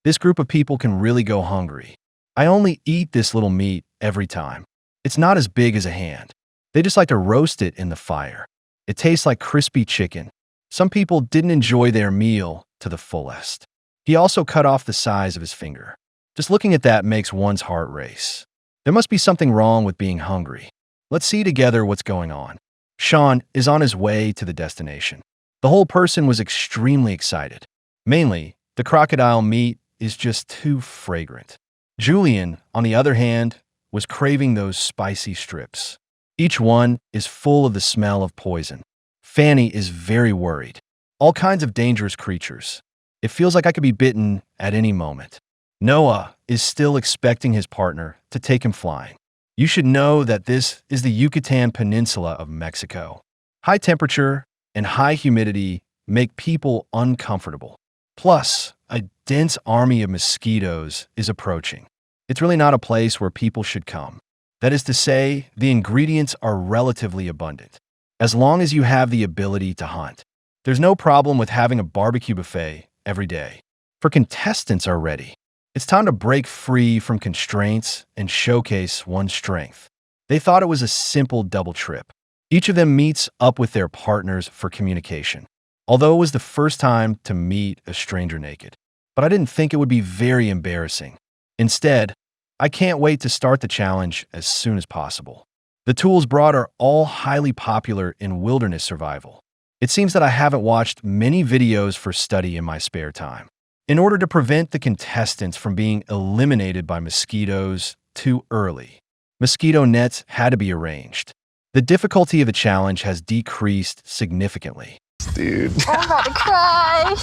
This group of people can really go hungry. I only eat this little meat every time. It's not as big as a hand. They just like to roast it in the fire. It tastes like crispy chicken. Some people didn't enjoy their meal to the fullest. He also cut off the size of his finger. Just looking at that makes one's heart race. There must be something wrong with being hungry. Let's see together what's going on. Sean is on his way to the destination. The whole person was extremely excited. Mainly, the crocodile meat is just too fragrant. Julian, on the other hand, was craving those spicy strips. Each one is full of the smell of poison. Fanny is very worried. All kinds of dangerous creatures. It feels like I could be bitten at any moment. Noah is still expecting his partner to take him flying. You should know that this is the Yucatan Peninsula of Mexico. High temperature and high humidity make people uncomfortable. Plus, a dense army of mosquitoes is approaching. It's really not a place where people should come. That is to say, the ingredients are relatively abundant. As long as you have the ability to hunt, there's no problem with having a barbecue buffet every day. For contestants are ready. It's time to break free from constraints and showcase one's strength. They thought it was a simple double trip. Each of them meets up with their partners for communication. Although it was the first time to meet a stranger naked. But I didn't think it would be very embarrassing. Instead, I can't wait to start the challenge as soon as possible. The tools brought are all highly popular in wilderness survival. It seems that I haven't watched many videos for study in my spare time. In order to prevent the contestants from being eliminated by mosquitoes too early, mosquito nets had to be arranged. The difficulty of the challenge has decreased significantly. Dude. I'm about to cry.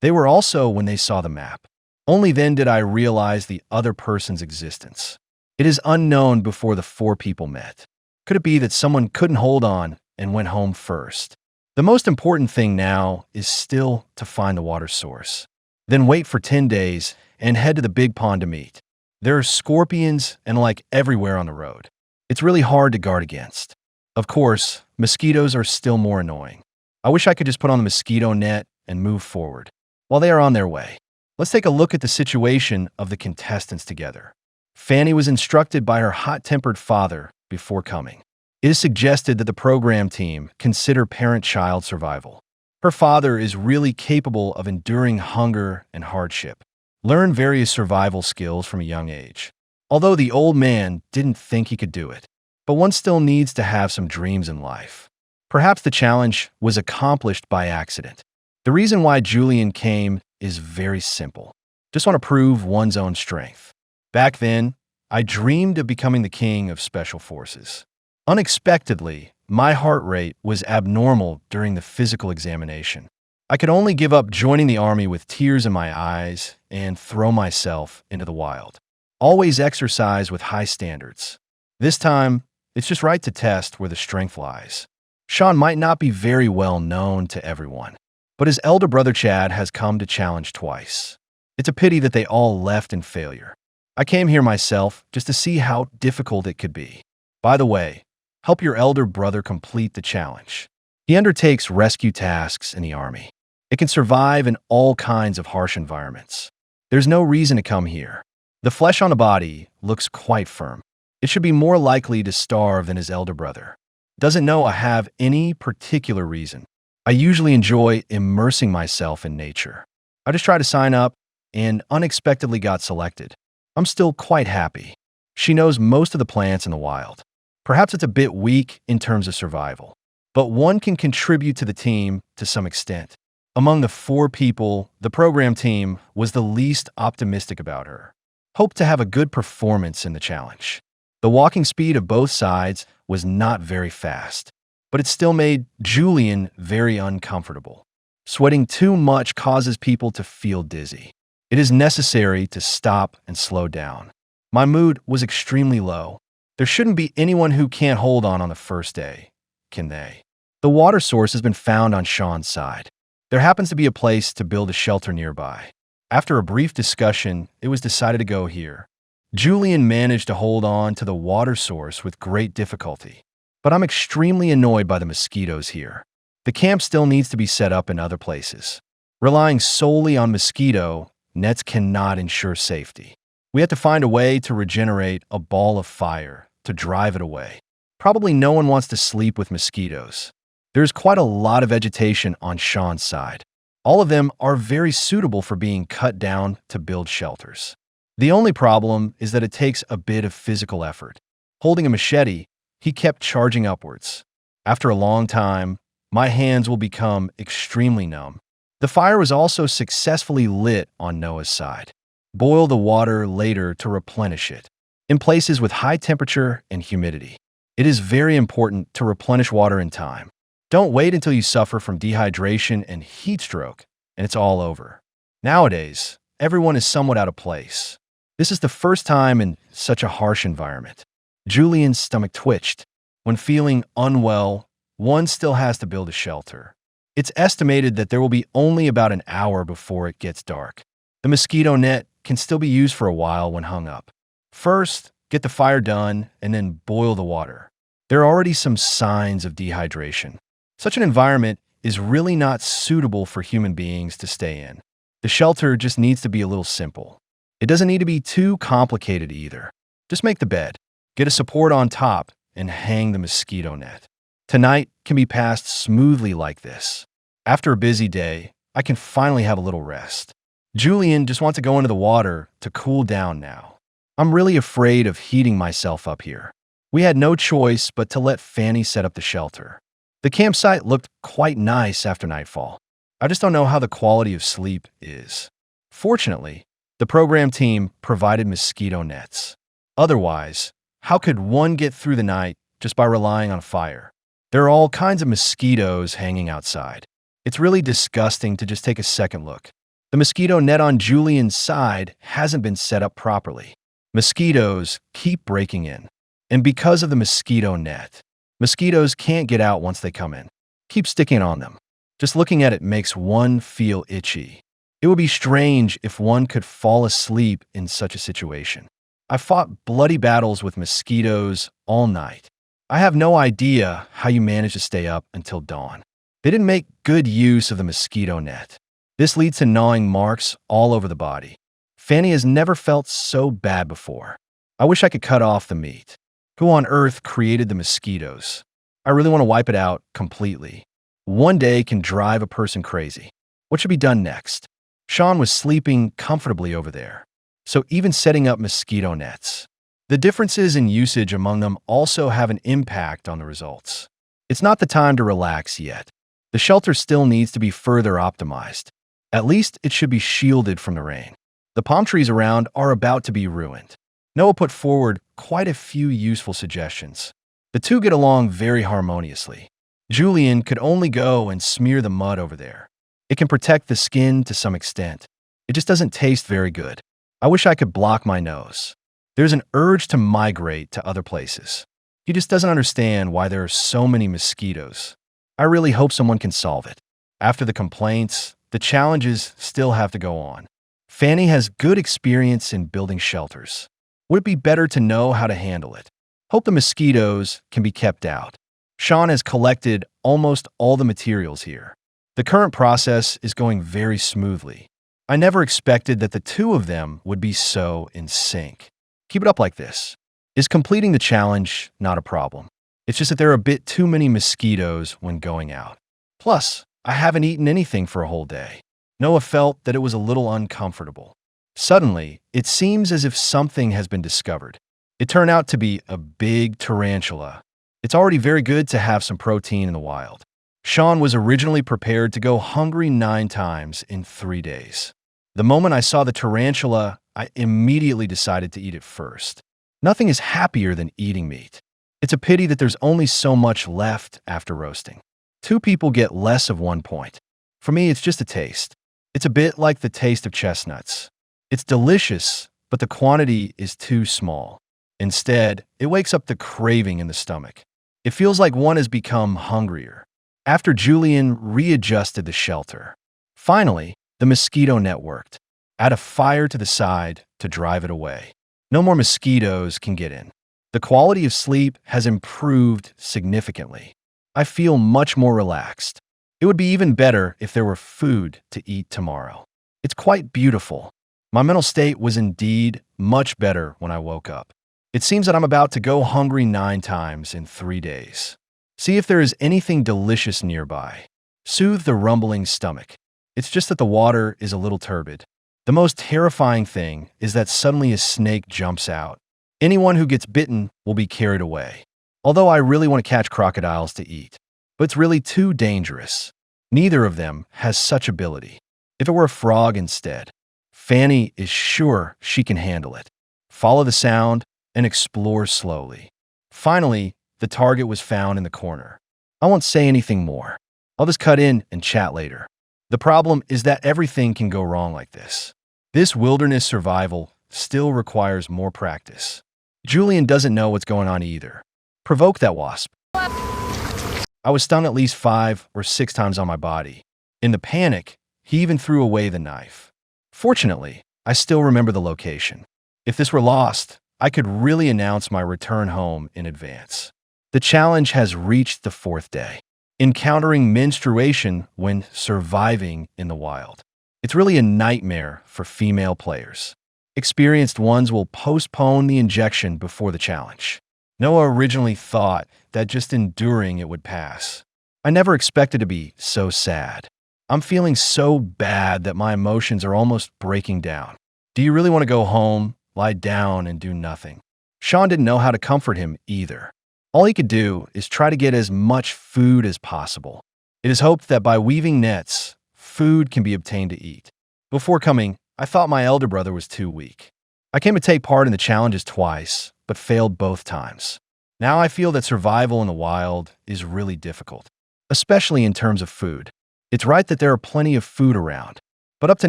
They were also when they saw the map. Only then did I realize the other person's existence. It is unknown before the four people met. Could it be that someone couldn't hold on and went home first? The most important thing now is still to find the water source. Then wait for 10 days and head to the big pond to meet. There are scorpions and like everywhere on the road. It's really hard to guard against. Of course, mosquitoes are still more annoying. I wish I could just put on the mosquito net and move forward. While they are on their way, let's take a look at the situation of the contestants together. Fanny was instructed by her hot-tempered father before coming. It is suggested that the program team consider parent-child survival. Her father is really capable of enduring hunger and hardship. Learn various survival skills from a young age. Although the old man didn't think he could do it, but one still needs to have some dreams in life. Perhaps the challenge was accomplished by accident. The reason why Julian came is very simple. Just want to prove one's own strength. Back then, I dreamed of becoming the king of special forces. Unexpectedly, my heart rate was abnormal during the physical examination. I could only give up joining the army with tears in my eyes and throw myself into the wild. Always exercise with high standards. This time, it's just right to test where the strength lies. Sean might not be very well known to everyone, but his elder brother Chad has come to challenge twice. It's a pity that they all left in failure. I came here myself just to see how difficult it could be. By the way, help your elder brother complete the challenge. He undertakes rescue tasks in the army. It can survive in all kinds of harsh environments. There's no reason to come here. The flesh on the body looks quite firm. It should be more likely to starve than his elder brother. Doesn't know I have any particular reason. I usually enjoy immersing myself in nature. I just tried to sign up and unexpectedly got selected. I'm still quite happy. She knows most of the plants in the wild. Perhaps it's a bit weak in terms of survival, but one can contribute to the team to some extent. Among the four people, the program team was the least optimistic about her. Hoped to have a good performance in the challenge. The walking speed of both sides was not very fast, but it still made Julian very uncomfortable. Sweating too much causes people to feel dizzy. It is necessary to stop and slow down. My mood was extremely low. There shouldn't be anyone who can't hold on the first day, can they? The water source has been found on Sean's side. There happens to be a place to build a shelter nearby. After a brief discussion, it was decided to go here. Julian managed to hold on to the water source with great difficulty, but I'm extremely annoyed by the mosquitoes here. The camp still needs to be set up in other places. Relying solely on mosquito nets cannot ensure safety. We had to find a way to regenerate a ball of fire to drive it away. Probably no one wants to sleep with mosquitoes. There's quite a lot of vegetation on Sean's side. All of them are very suitable for being cut down to build shelters. The only problem is that it takes a bit of physical effort. Holding a machete, he kept charging upwards. After a long time, my hands will become extremely numb. The fire was also successfully lit on Noah's side. Boil the water later to replenish it. In places with high temperature and humidity, it is very important to replenish water in time. Don't wait until you suffer from dehydration and heat stroke, and it's all over. Nowadays, everyone is somewhat out of place. This is the first time in such a harsh environment. Julian's stomach twitched. When feeling unwell, one still has to build a shelter. It's estimated that there will be only about an hour before it gets dark. The mosquito net can still be used for a while when hung up. First, get the fire done and then boil the water. There are already some signs of dehydration. Such an environment is really not suitable for human beings to stay in. The shelter just needs to be a little simple. It doesn't need to be too complicated either. Just make the bed, get a support on top, and hang the mosquito net. Tonight can be passed smoothly like this. After a busy day, I can finally have a little rest. Julian just wants to go into the water to cool down now. I'm really afraid of heating myself up here. We had no choice but to let Fanny set up the shelter. The campsite looked quite nice after nightfall. I just don't know how the quality of sleep is. Fortunately, the program team provided mosquito nets. Otherwise, how could one get through the night just by relying on fire? There are all kinds of mosquitoes hanging outside. It's really disgusting to just take a second look. The mosquito net on Julian's side hasn't been set up properly. Mosquitoes keep breaking in. And because of the mosquito net, mosquitoes can't get out once they come in. Keep sticking on them. Just looking at it makes one feel itchy. It would be strange if one could fall asleep in such a situation. I fought bloody battles with mosquitoes all night. I have no idea how you manage to stay up until dawn. They didn't make good use of the mosquito net. This leads to gnawing marks all over the body. Fanny has never felt so bad before. I wish I could cut off the meat. Who on earth created the mosquitoes? I really want to wipe it out completely. One day can drive a person crazy. What should be done next? Sean was sleeping comfortably over there, so even setting up mosquito nets. The differences in usage among them also have an impact on the results. It's not the time to relax yet. The shelter still needs to be further optimized. At least it should be shielded from the rain. The palm trees around are about to be ruined. Noah put forward quite a few useful suggestions. The two get along very harmoniously. Julian could only go and smear the mud over there. It can protect the skin to some extent. It just doesn't taste very good. I wish I could block my nose. There's an urge to migrate to other places. He just doesn't understand why there are so many mosquitoes. I really hope someone can solve it. After the complaints, the challenges still have to go on. Fanny has good experience in building shelters. Would it be better to know how to handle it? Hope the mosquitoes can be kept out. Sean has collected almost all the materials here. The current process is going very smoothly. I never expected that the two of them would be so in sync. Keep it up like this. Is completing the challenge not a problem? It's just that there are a bit too many mosquitoes when going out. Plus, I haven't eaten anything for a whole day. Noah felt that it was a little uncomfortable. Suddenly, it seems as if something has been discovered. It turned out to be a big tarantula. It's already very good to have some protein in the wild. Sean was originally prepared to go hungry 9 times in 3 days. The moment I saw the tarantula, I immediately decided to eat it first. Nothing is happier than eating meat. It's a pity that there's only so much left after roasting. 2 people get less of 1 point. For me, it's just a taste. It's a bit like the taste of chestnuts. It's delicious, but the quantity is too small. Instead, it wakes up the craving in the stomach. It feels like one has become hungrier. After Julian readjusted the shelter, finally, the mosquito net worked. Add a fire to the side to drive it away. No more mosquitoes can get in. The quality of sleep has improved significantly. I feel much more relaxed. It would be even better if there were food to eat tomorrow. It's quite beautiful. My mental state was indeed much better when I woke up. It seems that I'm about to go hungry 9 times in 3 days. See if there is anything delicious nearby. Soothe the rumbling stomach. It's just that the water is a little turbid. The most terrifying thing is that suddenly a snake jumps out. Anyone who gets bitten will be carried away. Although I really want to catch crocodiles to eat, but it's really too dangerous. Neither of them has such ability. If it were a frog instead, Fanny is sure she can handle it. Follow the sound and explore slowly. Finally, the target was found in the corner. I won't say anything more. I'll just cut in and chat later. The problem is that everything can go wrong like this. This wilderness survival still requires more practice. Julian doesn't know what's going on either. Provoke that wasp. I was stung at least 5 or 6 times on my body. In the panic, he even threw away the knife. Fortunately, I still remember the location. If this were lost, I could really announce my return home in advance. The challenge has reached the 4th day. Encountering menstruation when surviving in the wild. It's really a nightmare for female players. Experienced ones will postpone the injection before the challenge. Noah originally thought that just enduring it would pass. I never expected to be so sad. I'm feeling so bad that my emotions are almost breaking down. Do you really want to go home, lie down, and do nothing? Sean didn't know how to comfort him either. All he could do is try to get as much food as possible. It is hoped that by weaving nets, food can be obtained to eat. Before coming, I thought my elder brother was too weak. I came to take part in the challenges twice, but failed both times. Now I feel that survival in the wild is really difficult, especially in terms of food. It's right that there are plenty of food around, but up to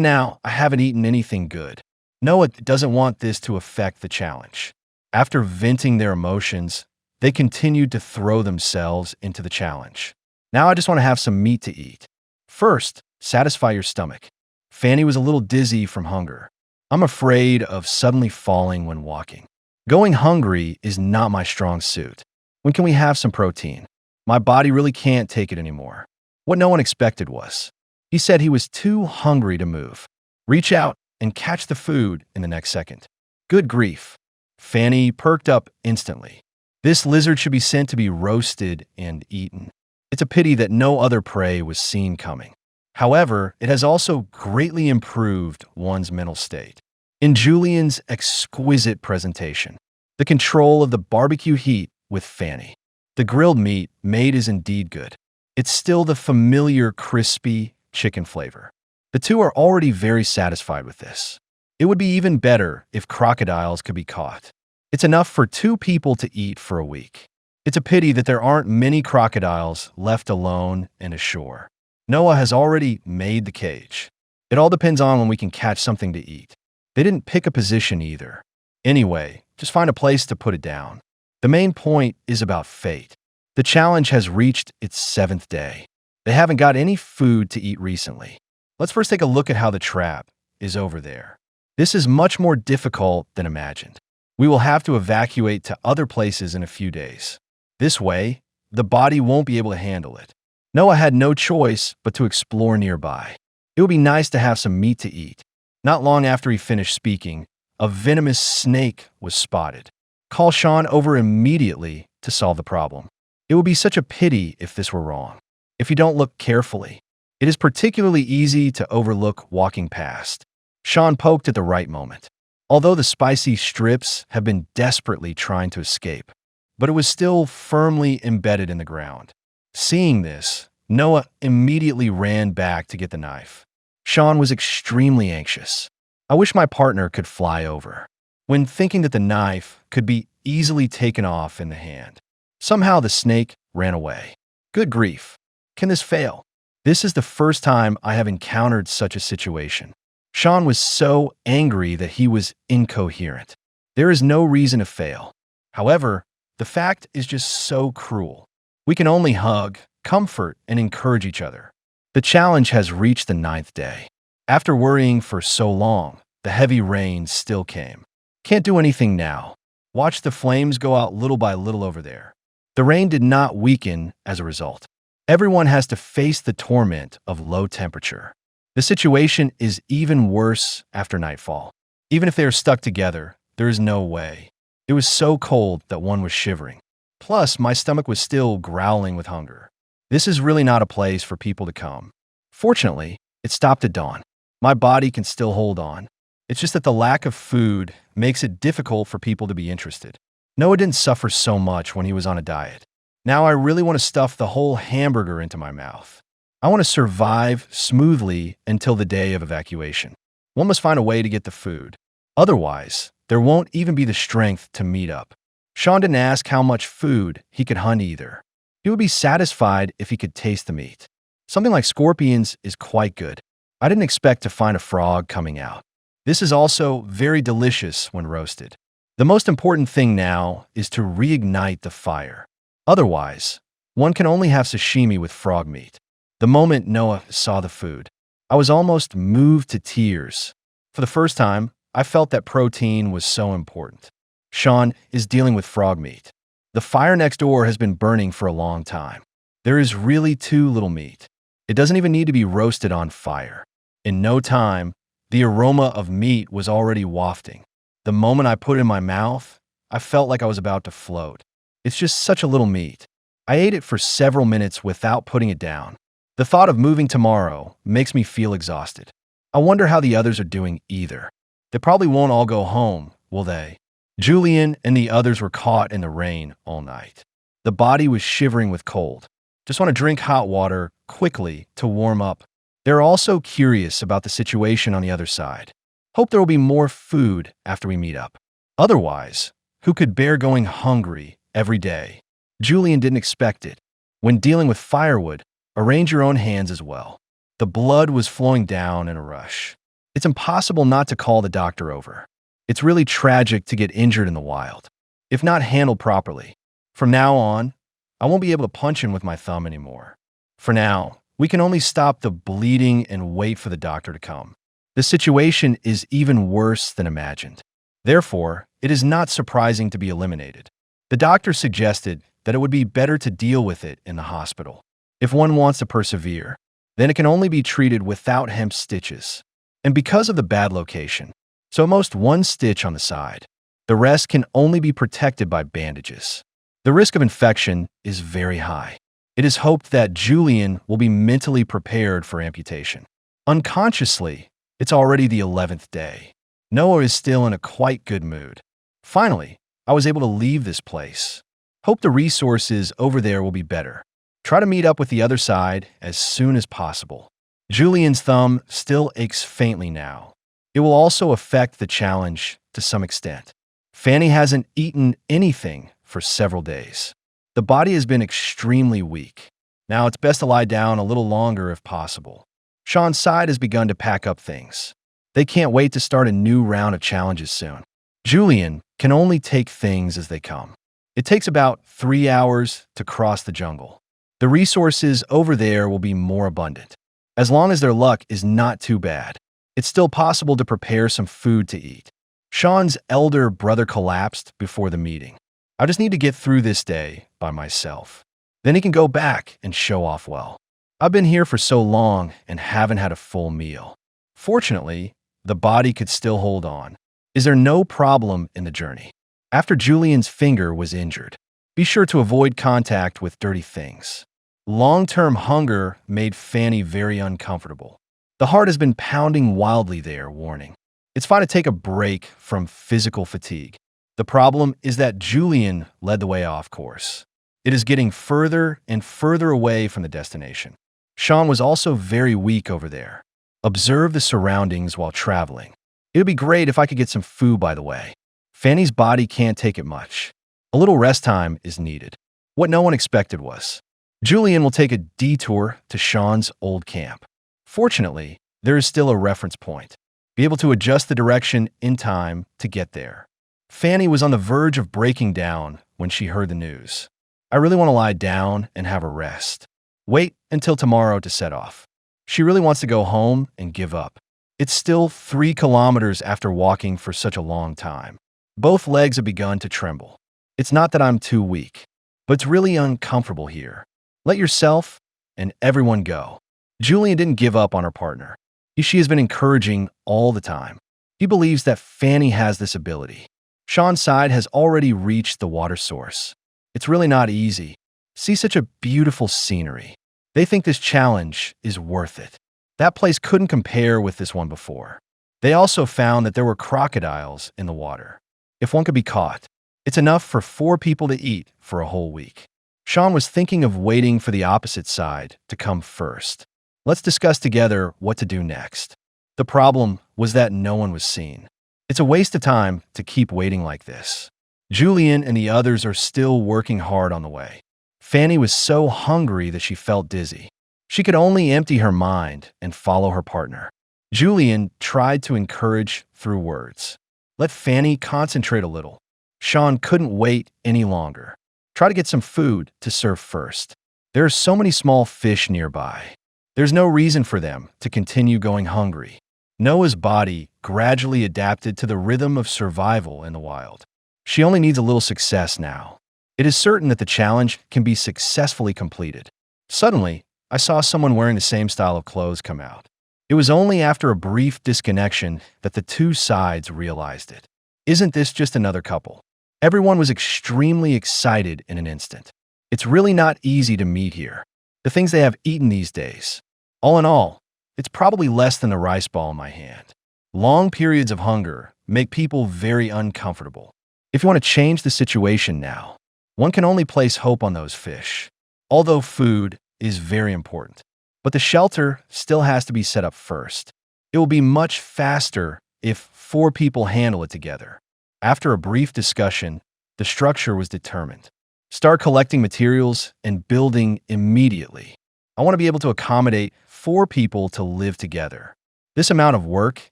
now, I haven't eaten anything good. Noah doesn't want this to affect the challenge. After venting their emotions, they continued to throw themselves into the challenge. Now I just want to have some meat to eat. First, satisfy your stomach. Fanny was a little dizzy from hunger. I'm afraid of suddenly falling when walking. Going hungry is not my strong suit. When can we have some protein? My body really can't take it anymore. What no one expected was, he said he was too hungry to move. Reach out and catch the food in the next second. Good grief. Fanny perked up instantly. This lizard should be sent to be roasted and eaten. It's a pity that no other prey was seen coming. However, it has also greatly improved one's mental state. In Julian's exquisite presentation, the control of the barbecue heat with Fanny. The grilled meat made is indeed good. It's still the familiar crispy chicken flavor. The two are already very satisfied with this. It would be even better if crocodiles could be caught. It's enough for 2 people to eat for a week. It's a pity that there aren't many crocodiles left alone and ashore. Noah has already made the cage. It all depends on when we can catch something to eat. They didn't pick a position either. Anyway, just find a place to put it down. The main point is about fate. The challenge has reached its 7th day. They haven't got any food to eat recently. Let's first take a look at how the trap is over there. This is much more difficult than imagined. We will have to evacuate to other places in a few days. This way, the body won't be able to handle it. Noah had no choice but to explore nearby. It would be nice to have some meat to eat. Not long after he finished speaking, a venomous snake was spotted. Call Sean over immediately to solve the problem. It would be such a pity if this were wrong. If you don't look carefully, it is particularly easy to overlook walking past. Sean poked at the right moment. Although the spicy strips have been desperately trying to escape, but it was still firmly embedded in the ground. Seeing this, Noah immediately ran back to get the knife. Sean was extremely anxious. I wish my partner could fly over. When thinking that the knife could be easily taken off in the hand, somehow the snake ran away. Good grief. Can this fail? This is the first time I have encountered such a situation. Sean was so angry that he was incoherent. There is no reason to fail. However, the fact is just so cruel. We can only hug, comfort, and encourage each other. The challenge has reached the 9th day. After worrying for so long, the heavy rain still came. Can't do anything now. Watch the flames go out little by little over there. The rain did not weaken as a result. Everyone has to face the torment of low temperature. The situation is even worse after nightfall. Even if they are stuck together, there is no way. It was so cold that one was shivering. Plus, my stomach was still growling with hunger. This is really not a place for people to come. Fortunately, it stopped at dawn. My body can still hold on. It's just that the lack of food makes it difficult for people to be interested. Noah didn't suffer so much when he was on a diet. Now I really want to stuff the whole hamburger into my mouth. I want to survive smoothly until the day of evacuation. One must find a way to get the food. Otherwise, there won't even be the strength to meet up. Sean didn't ask how much food he could hunt either. He would be satisfied if he could taste the meat. Something like scorpions is quite good. I didn't expect to find a frog coming out. This is also very delicious when roasted. The most important thing now is to reignite the fire. Otherwise, one can only have sashimi with frog meat. The moment Noah saw the food, I was almost moved to tears. For the first time, I felt that protein was so important. Sean is dealing with frog meat. The fire next door has been burning for a long time. There is really too little meat. It doesn't even need to be roasted on fire. In no time, the aroma of meat was already wafting. The moment I put it in my mouth, I felt like I was about to float. It's just such a little meat. I ate it for several minutes without putting it down. The thought of moving tomorrow makes me feel exhausted. I wonder how the others are doing either. They probably won't all go home, will they? Julian and the others were caught in the rain all night. The body was shivering with cold. Just want to drink hot water quickly to warm up. They're also curious about the situation on the other side. Hope there will be more food after we meet up. Otherwise, who could bear going hungry every day? Julian didn't expect it. When dealing with firewood, arrange your own hands as well. The blood was flowing down in a rush. It's impossible not to call the doctor over. It's really tragic to get injured in the wild, if not handled properly. From now on, I won't be able to punch him with my thumb anymore. For now, we can only stop the bleeding and wait for the doctor to come. The situation is even worse than imagined. Therefore, it is not surprising to be eliminated. The doctor suggested that it would be better to deal with it in the hospital. If one wants to persevere, then it can only be treated without hemp stitches. And because of the bad location, so at most one stitch on the side. The rest can only be protected by bandages. The risk of infection is very high. It is hoped that Julian will be mentally prepared for amputation. Unconsciously, it's already the 11th day. Noah is still in a quite good mood. Finally, I was able to leave this place. Hope the resources over there will be better. Try to meet up with the other side as soon as possible. Julian's thumb still aches faintly now. It will also affect the challenge to some extent. Fanny hasn't eaten anything for several days. The body has been extremely weak. Now it's best to lie down a little longer if possible. Sean's side has begun to pack up things. They can't wait to start a new round of challenges soon. Julian can only take things as they come. It takes about 3 hours to cross the jungle. The resources over there will be more abundant. As long as their luck is not too bad, it's still possible to prepare some food to eat. Sean's elder brother collapsed before the meeting. I just need to get through this day by myself. Then he can go back and show off well. I've been here for so long and haven't had a full meal. Fortunately, the body could still hold on. Is there no problem in the journey? After Julian's finger was injured, be sure to avoid contact with dirty things. Long-term hunger made Fanny very uncomfortable. The heart has been pounding wildly there, warning. It's fine to take a break from physical fatigue. The problem is that Julian led the way off course. It is getting further and further away from the destination. Sean was also very weak over there. Observe the surroundings while traveling. It would be great if I could get some food by the way. Fanny's body can't take it much. A little rest time is needed. What no one expected was, Julian will take a detour to Sean's old camp. Fortunately, there is still a reference point. Be able to adjust the direction in time to get there. Fanny was on the verge of breaking down when she heard the news. I really want to lie down and have a rest. Wait until tomorrow to set off. She really wants to go home and give up. It's still 3 kilometers after walking for such a long time. Both legs have begun to tremble. It's not that I'm too weak, but it's really uncomfortable here. Let yourself and everyone go. Julian didn't give up on her partner. She has been encouraging all the time. He believes that Fanny has this ability. Sean's side has already reached the water source. It's really not easy. See such a beautiful scenery. They think this challenge is worth it. That place couldn't compare with this one before. They also found that there were crocodiles in the water. If one could be caught, it's enough for 4 people to eat for a whole week. Sean was thinking of waiting for the opposite side to come first. Let's discuss together what to do next. The problem was that no one was seen. It's a waste of time to keep waiting like this. Julian and the others are still working hard on the way. Fanny was so hungry that she felt dizzy. She could only empty her mind and follow her partner. Julian tried to encourage through words. Let Fanny concentrate a little. Sean couldn't wait any longer. Try to get some food to serve first. There are so many small fish nearby. There's no reason for them to continue going hungry. Noah's body gradually adapted to the rhythm of survival in the wild. She only needs a little success now. It is certain that the challenge can be successfully completed. Suddenly, I saw someone wearing the same style of clothes come out. It was only after a brief disconnection that the two sides realized it. Isn't this just another couple? Everyone was extremely excited in an instant. It's really not easy to meet here. The things they have eaten these days. All in all, it's probably less than the rice ball in my hand. Long periods of hunger make people very uncomfortable. If you want to change the situation now, one can only place hope on those fish. Although food is very important, but the shelter still has to be set up first. It will be much faster if 4 people handle it together. After a brief discussion, the structure was determined. Start collecting materials and building immediately. I want to be able to accommodate 4 people to live together. This amount of work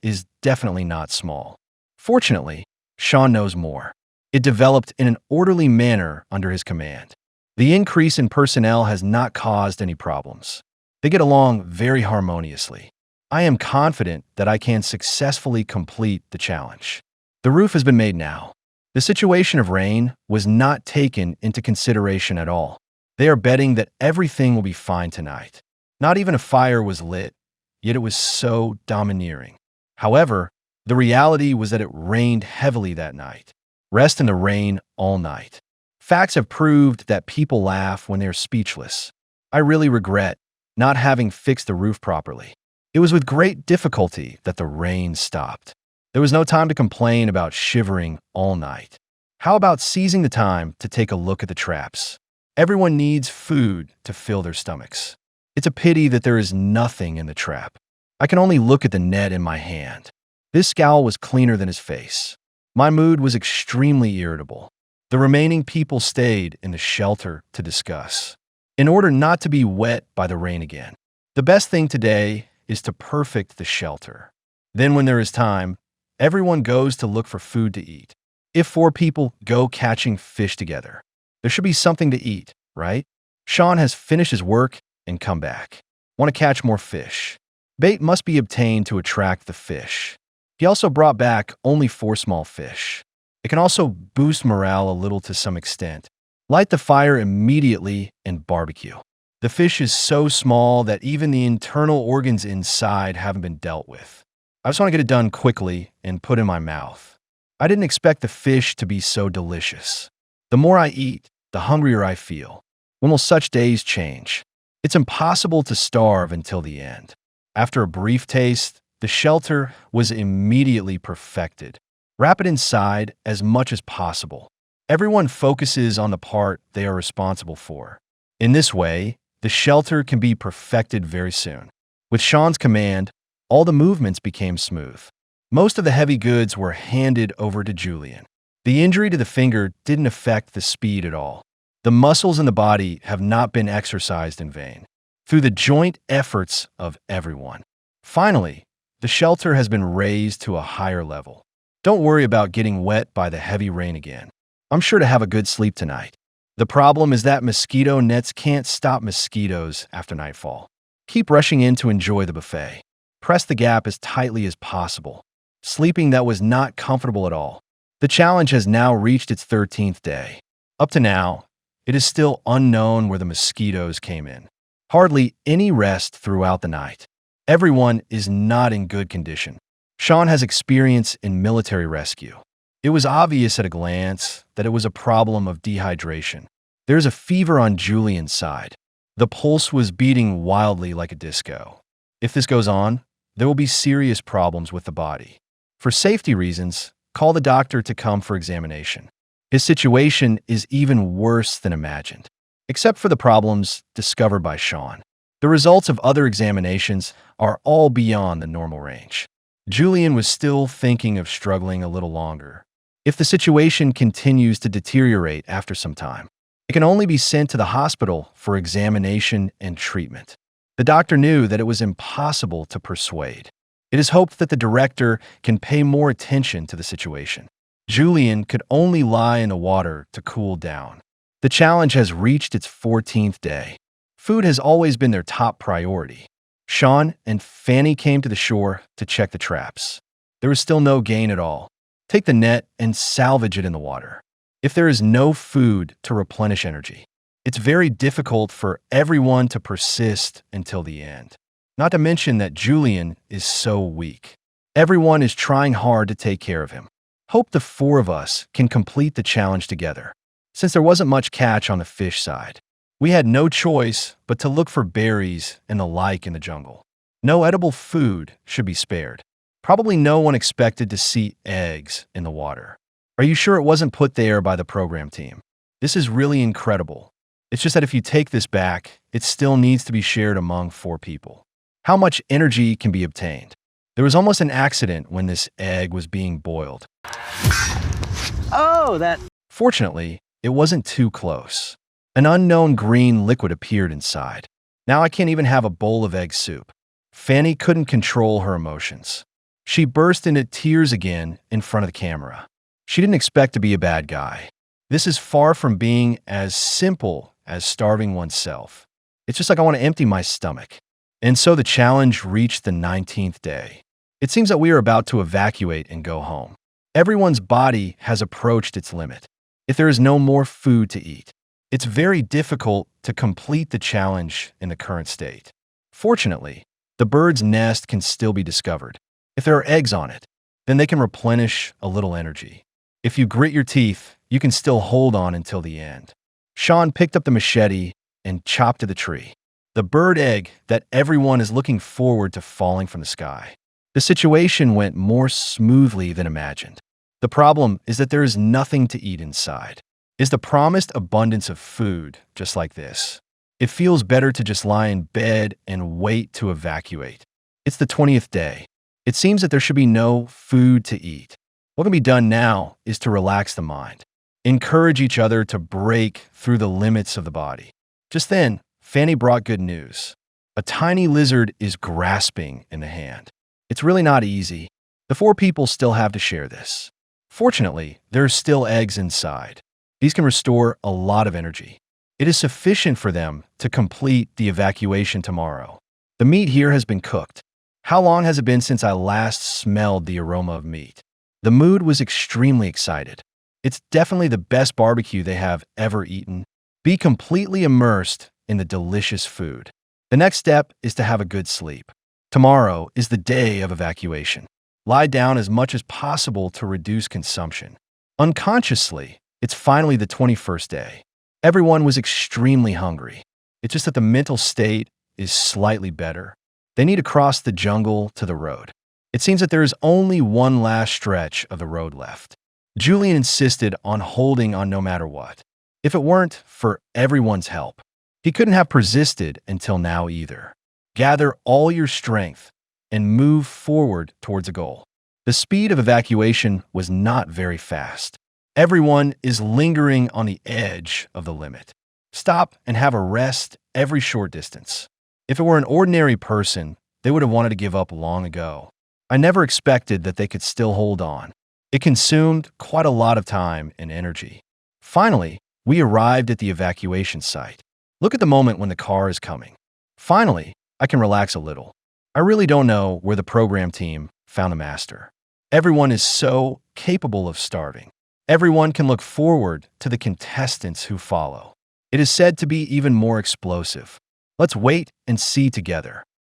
is definitely not small. Fortunately, Sean knows more. It developed in an orderly manner under his command. The increase in personnel has not caused any problems. They get along very harmoniously. I am confident that I can successfully complete the challenge. The roof has been made now. The situation of rain was not taken into consideration at all. They are betting that everything will be fine tonight. Not even a fire was lit, yet it was so domineering. However, the reality was that it rained heavily that night. Rest in the rain all night. Facts have proved that people laugh when they're speechless. I really regret not having fixed the roof properly. It was with great difficulty that the rain stopped. There was no time to complain about shivering all night. How about seizing the time to take a look at the traps? Everyone needs food to fill their stomachs. It's a pity that there is nothing in the trap. I can only look at the net in my hand. This scowl was cleaner than his face. My mood was extremely irritable. The remaining people stayed in the shelter to discuss. In order not to be wet by the rain again, the best thing today is to perfect the shelter. Then when there is time, everyone goes to look for food to eat. If 4 people go catching fish together, there should be something to eat, right? Sean has finished his work and come back. Want to catch more fish. Bait must be obtained to attract the fish. He also brought back only 4 small fish. It can also boost morale a little to some extent. Light the fire immediately and barbecue. The fish is so small that even the internal organs inside haven't been dealt with. I just want to get it done quickly and put in my mouth. I didn't expect the fish to be so delicious. The more I eat, the hungrier I feel. When will such days change? It's impossible to starve until the end. After a brief taste, the shelter was immediately perfected. Wrap it inside as much as possible. Everyone focuses on the part they are responsible for. In this way, the shelter can be perfected very soon. With Sean's command, all the movements became smooth. Most of the heavy goods were handed over to Julian. The injury to the finger didn't affect the speed at all. The muscles in the body have not been exercised in vain, through the joint efforts of everyone. Finally, the shelter has been raised to a higher level. Don't worry about getting wet by the heavy rain again. I'm sure to have a good sleep tonight. The problem is that mosquito nets can't stop mosquitoes after nightfall. Keep rushing in to enjoy the buffet. Press the gap as tightly as possible. Sleeping that was not comfortable at all. The challenge has now reached its 13th day. Up to now, it is still unknown where the mosquitoes came in. Hardly any rest throughout the night. Everyone is not in good condition. Sean has experience in military rescue. It was obvious at a glance that it was a problem of dehydration. There's a fever on Julian's side. The pulse was beating wildly like a disco. If this goes on, there will be serious problems with the body. For safety reasons, call the doctor to come for examination. His situation is even worse than imagined, except for the problems discovered by Sean. The results of other examinations are all beyond the normal range. Julian was still thinking of struggling a little longer. If the situation continues to deteriorate after some time, it can only be sent to the hospital for examination and treatment. The doctor knew that it was impossible to persuade. It is hoped that the director can pay more attention to the situation. Julian could only lie in the water to cool down. The challenge has reached its 14th day. Food has always been their top priority. Sean and Fanny came to the shore to check the traps. There was still no gain at all. Take the net and salvage it in the water. If there is no food to replenish energy, it's very difficult for everyone to persist until the end. Not to mention that Julian is so weak. Everyone is trying hard to take care of him. Hope the four of us can complete the challenge together. Since there wasn't much catch on the fish side, we had no choice but to look for berries and the like in the jungle. No edible food should be spared. Probably no one expected to see eggs in the water. Are you sure it wasn't put there by the program team? This is really incredible. It's just that if you take this back, it still needs to be shared among 4 people. How much energy can be obtained? There was almost an accident when this egg was being boiled. Fortunately, it wasn't too close. An unknown green liquid appeared inside. Now I can't even have a bowl of egg soup. Fanny couldn't control her emotions. She burst into tears again in front of the camera. She didn't expect to be a bad guy. This is far from being as simple as starving oneself. It's just like I want to empty my stomach. And so the challenge reached the 19th day. It seems that we are about to evacuate and go home. Everyone's body has approached its limit. If there is no more food to eat, it's very difficult to complete the challenge in the current state. Fortunately, the bird's nest can still be discovered. If there are eggs on it, then they can replenish a little energy. If you grit your teeth, you can still hold on until the end. Sean picked up the machete and chopped to the tree. The bird egg that everyone is looking forward to falling from the sky. The situation went more smoothly than imagined. The problem is that there is nothing to eat inside. Is the promised abundance of food just like this? It feels better to just lie in bed and wait to evacuate. It's the 20th day. It seems that there should be no food to eat. What can be done now is to relax the mind. Encourage each other to break through the limits of the body. Just then, Fanny brought good news. A tiny lizard is grasping in the hand. It's really not easy. The 4 people still have to share this. Fortunately, there are still eggs inside. These can restore a lot of energy. It is sufficient for them to complete the evacuation tomorrow. The meat here has been cooked. How long has it been since I last smelled the aroma of meat? The mood was extremely excited. It's definitely the best barbecue they have ever eaten. Be completely immersed in the delicious food. The next step is to have a good sleep. Tomorrow is the day of evacuation. Lie down as much as possible to reduce consumption. Unconsciously, it's finally the 21st day. Everyone was extremely hungry. It's just that the mental state is slightly better. They need to cross the jungle to the road. It seems that there is only one last stretch of the road left. Julian insisted on holding on no matter what. If it weren't for everyone's help, he couldn't have persisted until now either. Gather all your strength and move forward towards a goal. The speed of evacuation was not very fast. Everyone is lingering on the edge of the limit. Stop and have a rest every short distance. If it were an ordinary person, they would have wanted to give up long ago. I never expected that they could still hold on. It consumed quite a lot of time and energy. Finally, we arrived at the evacuation site. Look at the moment when the car is coming. Finally, I can relax a little. I really don't know where the program team found the master. Everyone is so capable of starving. Everyone can look forward to the contestants who follow. It is said to be even more explosive. Let's wait and see together.